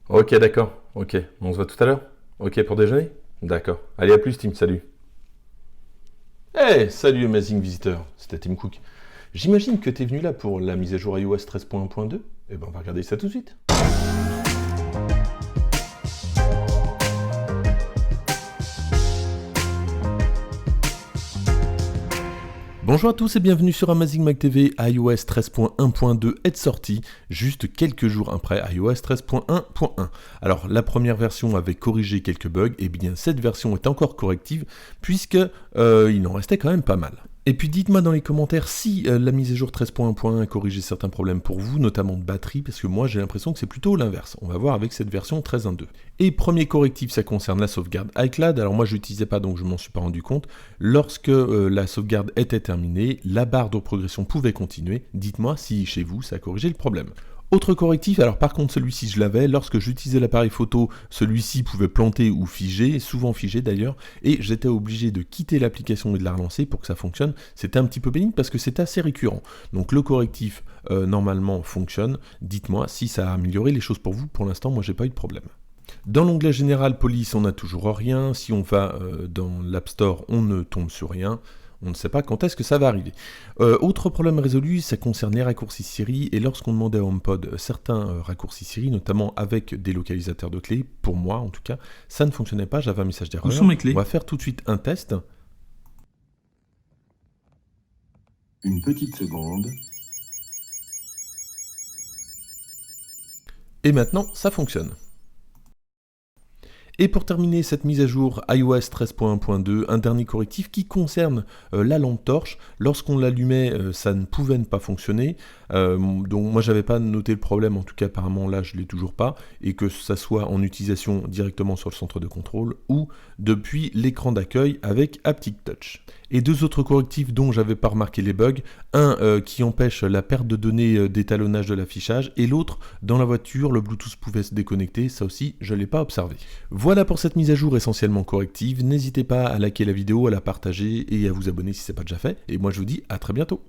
Ok, d'accord. Ok, on se voit tout à l'heure. Ok, pour déjeuner. D'accord. Allez, à plus, Tim. Salut. Hey, salut, Amazing Visitor. C'était Tim Cook. J'imagine que t'es venu là pour la mise à jour iOS 13.1.2. Eh ben, on va regarder ça tout de suite. Bonjour à tous et bienvenue sur Amazing Mac TV. iOS 13.1.2 est sorti juste quelques jours après iOS 13.1.1. Alors la première version avait corrigé quelques bugs, et bien cette version est encore corrective puisque il en restait quand même pas mal. Et puis dites-moi dans les commentaires si la mise à jour 13.1.1 a corrigé certains problèmes pour vous, notamment de batterie, parce que moi j'ai l'impression que c'est plutôt l'inverse. On va voir avec cette version 13.1.2. Et premier correctif, ça concerne la sauvegarde iCloud. Alors moi je l'utilisais pas donc je m'en suis pas rendu compte. Lorsque la sauvegarde était terminée, la barre de progression pouvait continuer. Dites-moi si chez vous ça a corrigé le problème. Autre correctif, alors par contre celui-ci je l'avais, lorsque j'utilisais l'appareil photo, celui-ci pouvait planter ou figer, souvent figé d'ailleurs, et j'étais obligé de quitter l'application et de la relancer pour que ça fonctionne. C'était un petit peu pénible parce que c'est assez récurrent. Donc le correctif normalement fonctionne, dites-moi si ça a amélioré les choses pour vous, pour l'instant moi j'ai pas eu de problème. Dans l'onglet général police, on n'a toujours rien, si on va dans l'App Store, on ne tombe sur rien. On ne sait pas quand est-ce que ça va arriver. Autre problème résolu, ça concerne les raccourcis Siri, et lorsqu'on demandait à HomePod certains raccourcis Siri, notamment avec des localisateurs de clés, pour moi en tout cas, ça ne fonctionnait pas, j'avais un message d'erreur. Où sont mes clés ? On va faire tout de suite un test. Une petite seconde. Et maintenant, ça fonctionne. Et pour terminer cette mise à jour iOS 13.1.2, un dernier correctif qui concerne la lampe torche. Lorsqu'on l'allumait, ça ne pouvait ne pas fonctionner. Donc moi j'avais pas noté le problème, en tout cas apparemment là je l'ai toujours pas, et que ça soit en utilisation directement sur le centre de contrôle ou depuis l'écran d'accueil avec Haptic Touch. Et deux autres correctifs dont j'avais pas remarqué les bugs, un qui empêche la perte de données d'étalonnage de l'affichage, et l'autre dans la voiture le Bluetooth pouvait se déconnecter, ça aussi je l'ai pas observé. Voilà pour cette mise à jour essentiellement corrective, n'hésitez pas à liker la vidéo, à la partager et à vous abonner si ce n'est pas déjà fait, et moi je vous dis à très bientôt.